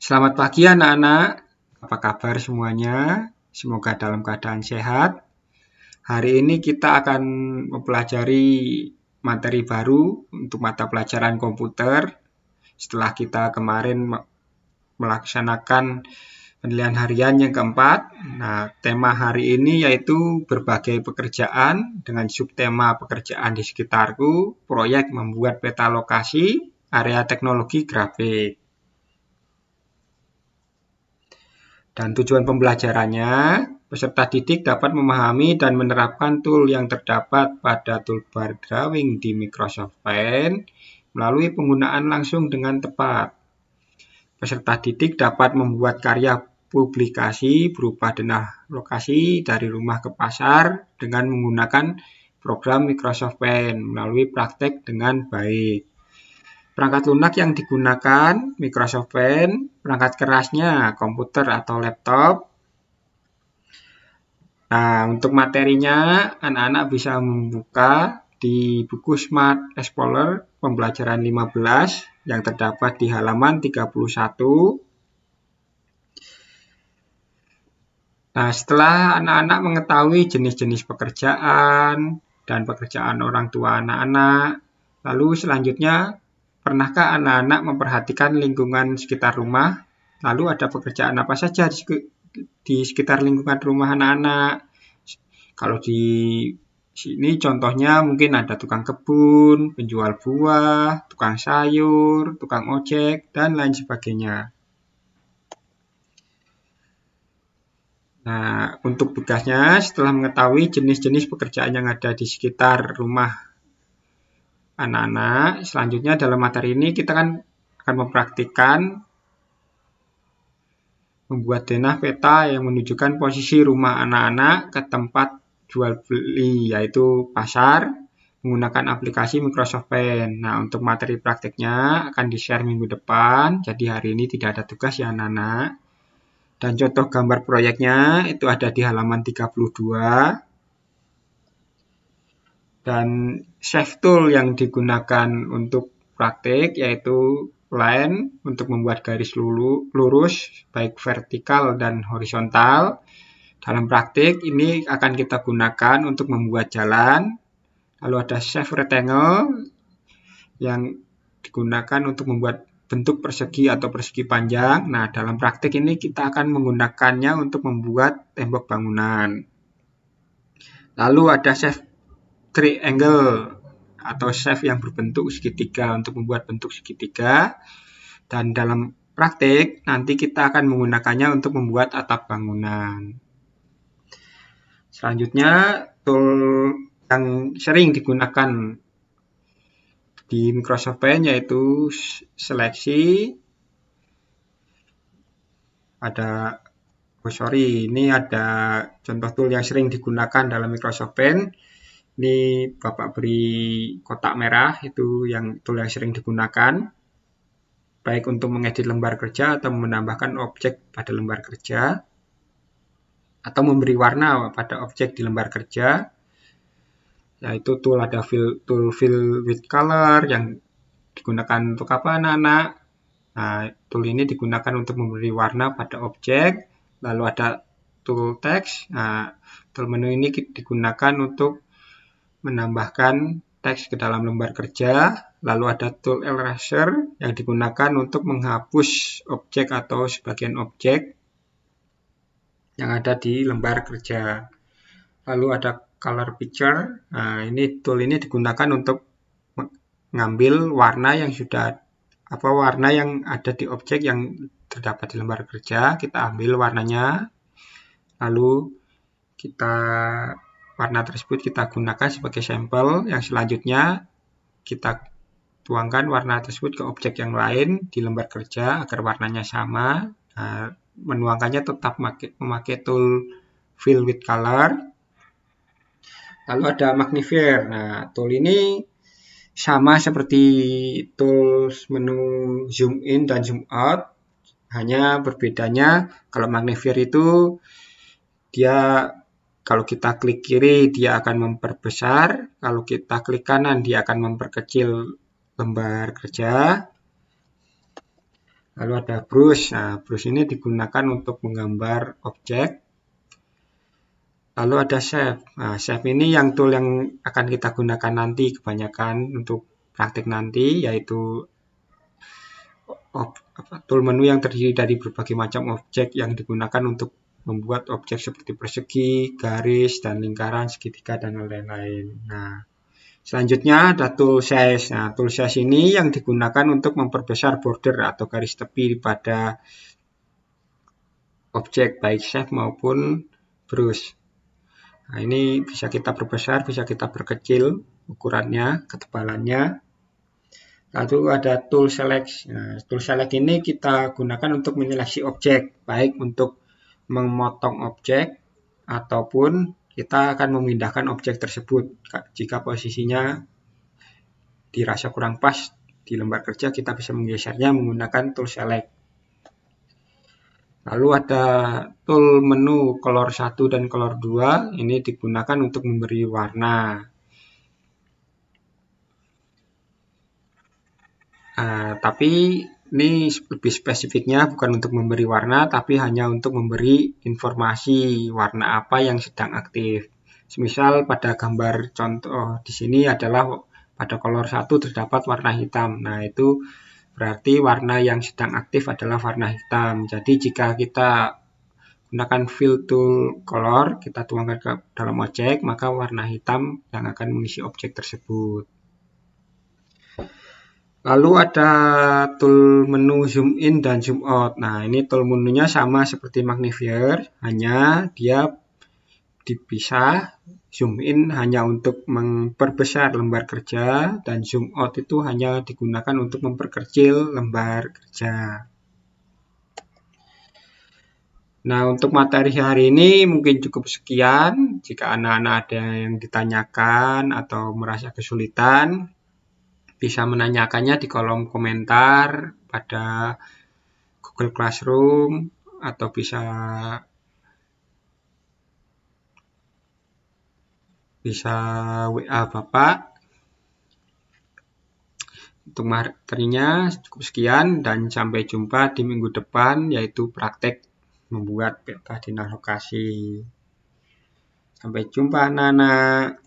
Selamat pagi anak-anak, apa kabar semuanya? Semoga dalam keadaan sehat. Hari ini kita akan mempelajari materi baru untuk mata pelajaran komputer. Setelah kita kemarin melaksanakan penilaian harian yang keempat. Nah, tema hari ini yaitu berbagai pekerjaan dengan subtema pekerjaan di sekitarku, proyek membuat peta lokasi, area teknologi grafik. Dan tujuan pembelajarannya, peserta didik dapat memahami dan menerapkan tool yang terdapat pada toolbar drawing di Microsoft Paint melalui penggunaan langsung dengan tepat. Peserta didik dapat membuat karya publikasi berupa denah lokasi dari rumah ke pasar dengan menggunakan program Microsoft Paint melalui praktek dengan baik. Perangkat lunak yang digunakan Microsoft Paint, perangkat kerasnya komputer atau laptop. Nah, untuk materinya anak-anak bisa membuka di buku Smart Explorer pembelajaran 15 yang terdapat di halaman 31. Nah, setelah anak-anak mengetahui jenis-jenis pekerjaan dan pekerjaan orang tua anak-anak, lalu selanjutnya pernahkah anak-anak memperhatikan lingkungan sekitar rumah? Lalu ada pekerjaan apa saja di sekitar lingkungan rumah anak-anak? Kalau di sini contohnya mungkin ada tukang kebun, penjual buah, tukang sayur, tukang ojek, dan lain sebagainya. Nah, untuk tugasnya setelah mengetahui jenis-jenis pekerjaan yang ada di sekitar rumah anak-anak, selanjutnya dalam materi ini kita akan mempraktikkan membuat denah peta yang menunjukkan posisi rumah anak-anak ke tempat jual beli, yaitu pasar, menggunakan aplikasi Microsoft Paint. Nah, untuk materi prakteknya akan di-share minggu depan, jadi hari ini tidak ada tugas ya anak-anak. Dan contoh gambar proyeknya itu ada di halaman 32. Dan Shape Tool yang digunakan untuk praktik yaitu line untuk membuat garis lurus baik vertikal dan horizontal. Dalam praktik ini akan kita gunakan untuk membuat jalan. Lalu ada Shape Rectangle yang digunakan untuk membuat bentuk persegi atau persegi panjang. Nah, dalam praktik ini kita akan menggunakannya untuk membuat tembok bangunan. Lalu ada Shape Triangle atau shape yang berbentuk segitiga untuk membuat bentuk segitiga. Dan dalam praktik nanti kita akan menggunakannya untuk membuat atap bangunan. Selanjutnya tool yang sering digunakan di Microsoft Paint yaitu seleksi. Ini ada contoh tool yang sering digunakan dalam Microsoft Paint. Ini Bapak beri kotak merah, itu yang tool yang sering digunakan. Baik untuk mengedit lembar kerja atau menambahkan objek pada lembar kerja. Atau memberi warna pada objek di lembar kerja. Yaitu tool ada tool fill with color yang digunakan untuk apa anak-anak? Nah, tool ini digunakan untuk memberi warna pada objek. Lalu ada tool text. Nah, tool menu ini digunakan untuk menambahkan teks ke dalam lembar kerja. Lalu ada tool eraser yang digunakan untuk menghapus objek atau sebagian objek yang ada di lembar kerja. Lalu ada color picture. Nah, tool ini digunakan untuk mengambil warna yang warna yang ada di objek yang terdapat di lembar kerja. Kita ambil warnanya. Lalu warna tersebut kita gunakan sebagai sampel. Yang selanjutnya kita tuangkan warna tersebut ke objek yang lain di lembar kerja agar warnanya sama. Nah, menuangkannya tetap memakai tool fill with color. Lalu ada magnifier. Nah, tool ini sama seperti tools menu zoom in dan zoom out. Hanya berbedanya kalau magnifier itu kalau kita klik kiri dia akan memperbesar, kalau kita klik kanan dia akan memperkecil lembar kerja. Lalu ada brush. Nah, brush ini digunakan untuk menggambar objek. Lalu ada shape. Nah, shape ini yang tool yang akan kita gunakan nanti kebanyakan untuk praktik nanti, yaitu tool menu yang terdiri dari berbagai macam objek yang digunakan untuk membuat objek seperti persegi, garis, dan lingkaran, segitiga, dan lain-lain. Nah, selanjutnya ada tool size. Nah, tool size ini yang digunakan untuk memperbesar border atau garis tepi pada objek, baik shape maupun brush. Nah, ini bisa kita perbesar, bisa kita perkecil ukurannya, ketebalannya. Lalu ada tool select. Nah, tool select ini kita gunakan untuk menyeleksi objek, baik untuk memotong objek ataupun kita akan memindahkan objek tersebut. Jika posisinya dirasa kurang pas di lembar kerja, kita bisa menggesernya menggunakan tool select. Lalu ada tool menu color 1 dan color 2, ini digunakan untuk memberi warna. Tapi ini lebih spesifiknya bukan untuk memberi warna, tapi hanya untuk memberi informasi warna apa yang sedang aktif. Semisal pada gambar contoh di sini adalah pada color 1 terdapat warna hitam. Nah, itu berarti warna yang sedang aktif adalah warna hitam. Jadi jika kita gunakan fill tool color, kita tuangkan ke dalam objek, maka warna hitam yang akan mengisi objek tersebut. Lalu ada tool menu zoom in dan zoom out. Nah, ini tool menunya sama seperti magnifier, hanya dia dipisah. Zoom in hanya untuk memperbesar lembar kerja, dan zoom out itu hanya digunakan untuk memperkecil lembar kerja. Nah, untuk materi hari ini mungkin cukup sekian. Jika anak-anak ada yang ditanyakan atau merasa kesulitan, bisa menanyakannya di kolom komentar pada Google Classroom atau bisa WA Bapak. Untuk materinya cukup sekian dan sampai jumpa di minggu depan, yaitu praktek membuat peta dinalokasi. Sampai jumpa anak-anak.